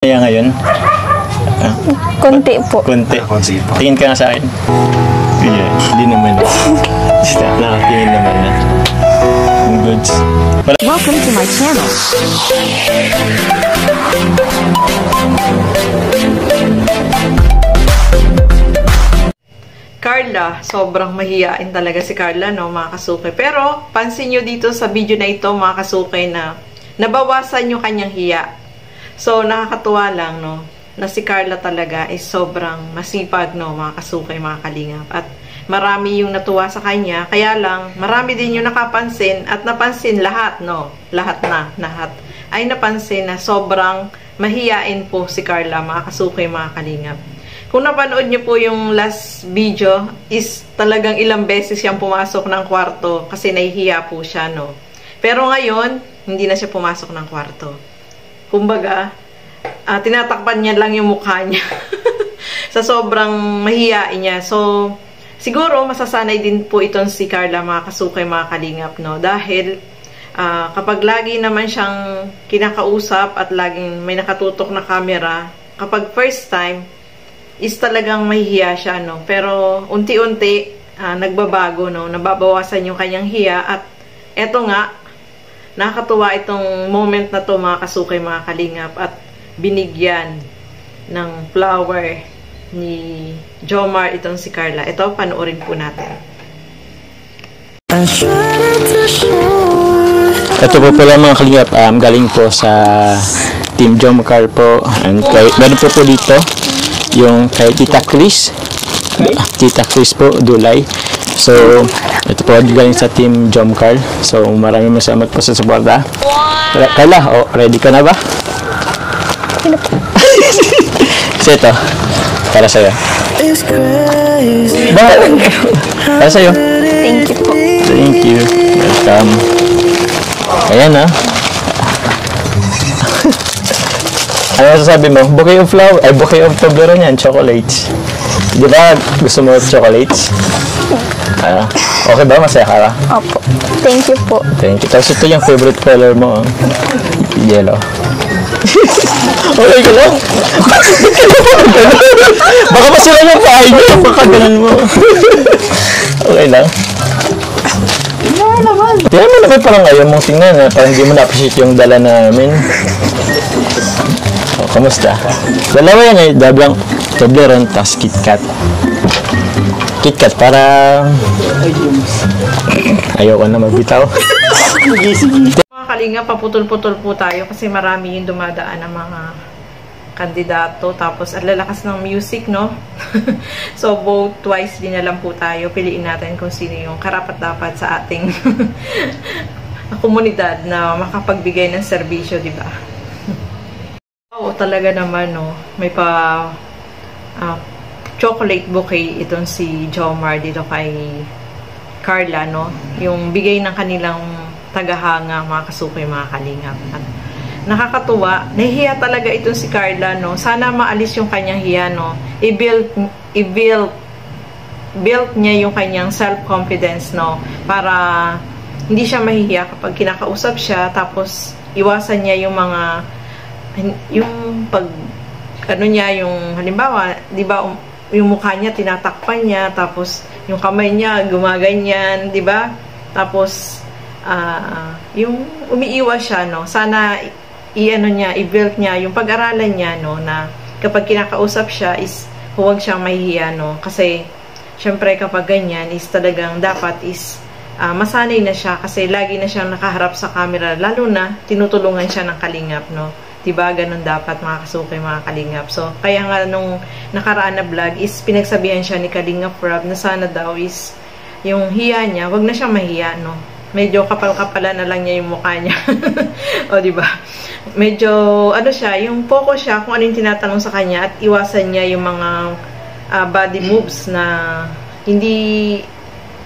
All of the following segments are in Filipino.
Kaya ngayon? Ah, Konti po. konti. Tingin ka nga sa akin. Yeah, hindi naman. Nakatingin naman na. Goods. Welcome to my channel. Carla, sobrang mahiyain talaga si Carla, no, mga kasuke. Pero, pansin nyo dito sa video na ito, mga kasuke, na nabawasan yung kanyang hiya. So, nakakatuwa lang, no, na si Carla talaga is sobrang masipag, no, mga kasuke, mga kalingap. At marami yung natuwa sa kanya. Kaya lang, marami din yung nakapansin at napansin lahat, no, lahat ay napansin na sobrang mahiyain po si Carla, mga kasuke, mga kalingap. Kung napanood niyo po yung last video, is talagang ilang beses siyang pumasok ng kwarto kasi nahihiya po siya, no. Pero ngayon, hindi na siya pumasok ng kwarto. Kumbaga, tinatakpan niya lang yung mukha niya sa sobrang mahiyain niya. So, siguro masasanay din po itong si Carla, mga kasukay, mga kalingap, no. Dahil, kapag lagi naman siyang kinakausap at laging may nakatutok na camera, kapag first time, is talagang mahihiya siya, no. Pero unti-unti nagbabago, no. Nababawasan yung kanyang hiya at eto nga, nakakatuwa itong moment na to, mga kasukay, mga kalingap, at binigyan ng flower ni Jomar itong si Carla. Ito, panoorin po natin. Ito po pala, mga kalingap, galing po sa Team Jomar po. And meron po dito yung kay Tita Chris. Tita Chris po, Dulay. So, ito po galing sa Team Jomcar. So, maraming salamat po sa suporta. Carla, ready ka na ba? So, ito. Para sa'yo. Para sa'yo. Thank you po. Thank you. Welcome. Ayan, ha. Ano sasabi mo? Bouquet of flower. Ay, bouquet of Toblerone yan. Chocolates. Di ba gusto mo chocolates? Okay ba? Masaya ka ba? Opo. Thank you po. Thank you. Tapos ito yung favorite color mo. Yellow. Okay ka lang. Baka masira yung pahay niyo. Baka ganun mo. Okay lang. Tingnan mo naman parang ayaw mong tingnan. Parang hindi mo na-appreciate yung dala namin. Kamusta? Dalawa yan eh. Dablang Toblerone, tas KitKat. KitKat para ayoko na magbitaw. Mga kalinga, paputol-putol po tayo kasi marami yung dumadaan ng mga kandidato. Tapos, ang lalakas ng music, no? So, vote twice din na lang po tayo. Piliin natin kung sino yung karapat-dapat sa ating komunidad na makapagbigay ng serbisyo, di ba? Oo, talaga naman, no? May chocolate bouquet itong si Jomar dito kay Carla, no? Yung bigay ng kanilang tagahanga, mga kasukay, mga kalingap. At nakakatuwa, nahihiya talaga itong si Carla, no? Sana maalis yung kanyang hiya, no? I-build niya yung kanyang self-confidence, no? Para hindi siya mahihiya kapag kinakausap siya, tapos iwasan niya yung mga yung pag ano niya, yung halimbawa, di ba, yung mukha niya tinatakpan niya, tapos yung kamay niya gumaganyan, di ba? Tapos yung umiiwas siya, no? Sana i-ano niya, i-build niya yung pag-aralan niya, no, na kapag kinakausap siya is huwag siyang mahihiya, no? Kasi syempre kapag ganyan is talagang dapat is masanay na siya kasi lagi na siyang nakaharap sa camera, lalo na tinutulungan siya ng kalingap, no? Diba, ganun dapat, mga kasukay, mga kalingap. So, kaya nga nung nakaraan na vlog is pinagsabihan siya ni Kalingap Rob na sana daw is yung hiya niya, wag na siyang mahiya, no? Medyo kapal-kapala na lang niya yung mukha niya. O, diba? Medyo, ano siya, yung focus siya kung ano yung tinatanong sa kanya at iwasan niya yung mga body moves na hindi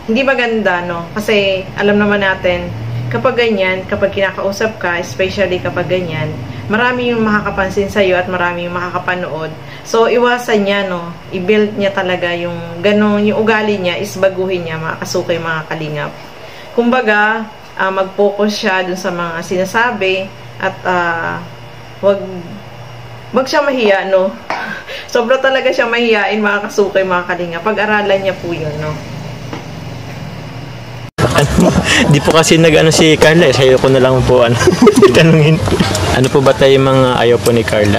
maganda, no? Kasi, alam naman natin, kapag ganyan, kapag kinakausap ka, especially kapag ganyan, marami yung makakapansin sa'yo at marami yung makakapanood. So, iwasan niya, no? I-build niya talaga yung ganun, yung ugali niya is baguhin niya, mga kasukay, mga kalingap. Kumbaga, mag-focus siya dun sa mga sinasabi at wag wag siya mahiya, no? Sobra talaga siya mahiyain, mga kasukay, mga kalinga. Pag-aralan niya po yun, no? Di po kasi nag-ano si Carla, sa'yo ko na lang po tanungin. Ano po ba tayo mga ayaw po ni Carla?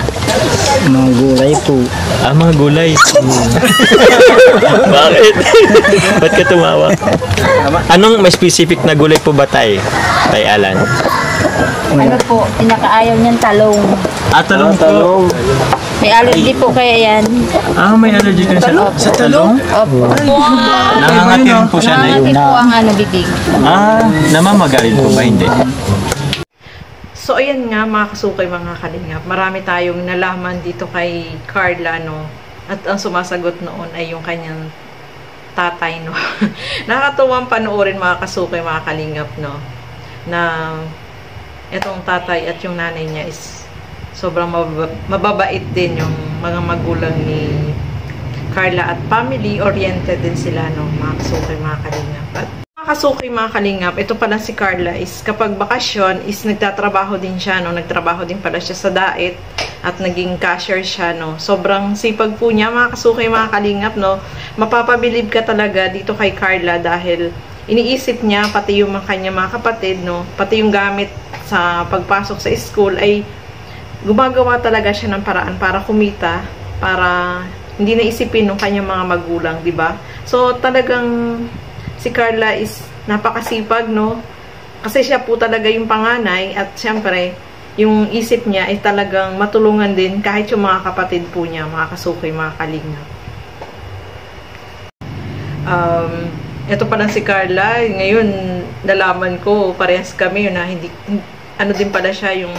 Mga gulay po. Mga gulay. Bakit? Ba't ka tumawa? Anong may specific na gulay po ba tayo? Tay Alan? Ano po, pinakaayaw niyang talong. Talong po. May allergy po kaya yan. May allergy ka sa talong? Opo. Nangangati rin po siya na yun. Nangangati po ang bibig. Namamagaling po ba? Hindi. So, ayan nga, mga kasukay, mga kalingap. Marami tayong nalaman dito kay Carla, no? At ang sumasagot noon ay yung kanyang tatay, no? Nakakatuwang panoorin, mga kasukay, mga kalingap, no? Na itong tatay at yung nanay niya is sobrang mababait din yung mga magulang ni Carla at family-oriented din sila, no? Mga kasukay, mga kalingap. At mga kasukay, mga kalingap, ito pala si Carla is kapag bakasyon is nagtatrabaho din siya, no? Nagtrabaho din pala siya sa Daet at naging cashier siya, no? Sobrang sipag po niya, mga kasukay, mga kalingap, no? Mapapabilib ka talaga dito kay Carla dahil iniisip niya pati yung kanya mga kapatid, no? Pati yung gamit sa pagpasok sa school ay gumagawa talaga siya ng paraan para kumita, para hindi naisipin ng kanyang mga magulang, di ba? So, talagang si Carla is napakasipag, no? Kasi siya po talaga yung panganay at syempre, yung isip niya ay talagang matulungan din kahit yung mga kapatid po niya, mga kasukay, mga kalingap. Ito pa lang si Carla, ngayon nalaman ko, parehas kami na hindi ano din pala siya yung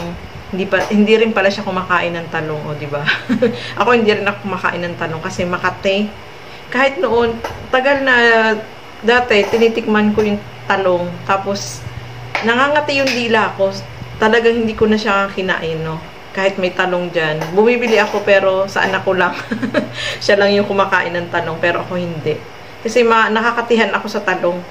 hindi rin pala siya kumakain ng talong, o di ba? Ako hindi rin ako kumakain ng talong kasi makate. Kahit noon, tagal na dati tinitikman ko yung talong, tapos nangangati yung dila ko. Talagang hindi ko na siya kinain, no? Kahit may talong diyan. Bumibili ako pero sa anak ko lang. Siya lang yung kumakain ng talong pero ako hindi. Kasi nakakatihan ako sa talong.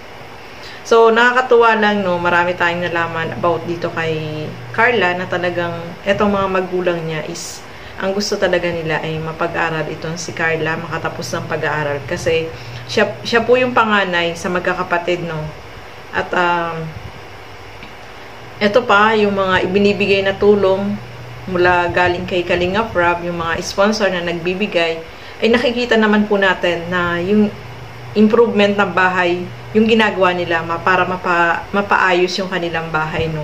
So, nakakatuwa lang, no, marami tayong nalaman about dito kay Carla na talagang etong mga magulang niya is, ang gusto talaga nila ay mapag-aral itong si Carla, makatapos ng pag-aaral. Kasi, siya po yung panganay sa magkakapatid, no. At, eto pa, yung mga ibinibigay na tulong mula galing kay Kalingap Rob, yung mga sponsor na nagbibigay, ay nakikita naman po natin na yung improvement ng bahay, yung ginagawa nila para mapaayos yung kanilang bahay, no.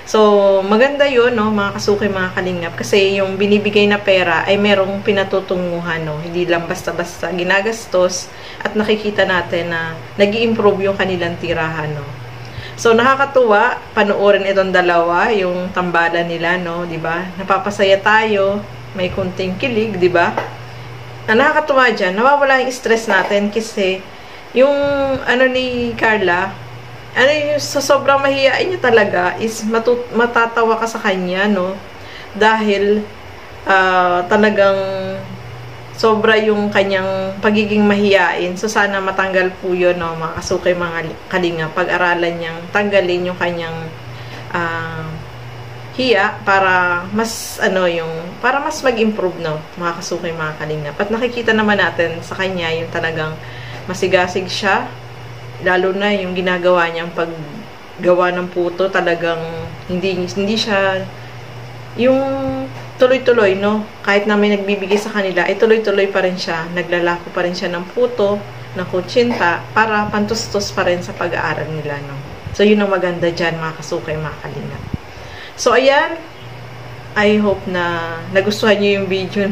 So, maganda yun, no, mga kasukay, mga kalingap, kasi yung binibigay na pera ay merong pinatutunguhan, no. Hindi lang basta-basta ginagastos at nakikita natin na nag-i-improve yung kanilang tirahan, no. So, nakakatuwa panoorin itong dalawa, yung tambalan nila, no, di ba? Napapasaya tayo, may kunting kilig, di ba? Nakakatuwa dyan, nawawala yung stress natin kasi yung ano ni Carla, yung sa sobrang mahihain niya talaga is matatawa ka sa kanya, no? Dahil talagang sobra yung kanyang pagiging mahihain. So sana matanggal po yun, no, mga kasukay, mga kalinga, pag-aralan niyang tanggalin yung kanyang hiya para mas para mas mag-improve, no, mga kasukay, mga kalingap. At nakikita naman natin sa kanya yung talagang masigasig siya, lalo na yung ginagawa niyang paggawa ng puto, talagang hindi siya yung tuloy-tuloy, no, kahit na may nagbibigay sa kanila ay tuloy-tuloy pa rin siya, naglalako pa rin siya ng puto, ng kutsinta, para pantustos pa rin sa pag-aaral nila, no. So yun ang maganda dyan, mga kasukay, mga kalingap. So, ayan. I hope na nagustuhan nyo yung video.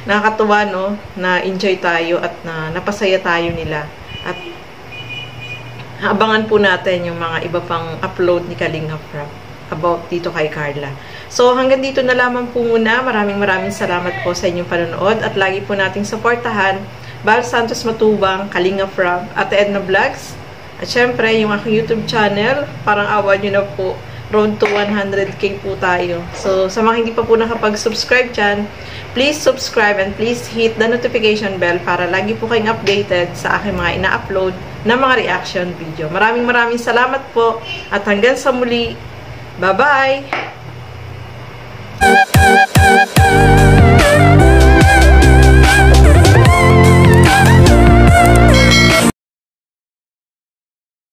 Nakakatuwa, no? Na-enjoy tayo at napasaya tayo nila. At abangan po natin yung mga iba pang upload ni Kalingap Rob about dito kay Carla. So, hanggang dito na lamang po muna. Maraming salamat po sa inyong panonood. At lagi po nating supportahan Val Santos Matubang, Kalingap Rob, Ate Edna Vlogs. At syempre, yung aking YouTube channel. Parang awa nyo na po. Road to 100k po tayo. So, sa mga hindi pa po nakapag-subscribe dyan, please subscribe and please hit the notification bell para lagi po kayong updated sa aking mga ina-upload na mga reaction video. Maraming salamat po at hanggang sa muli. Bye-bye!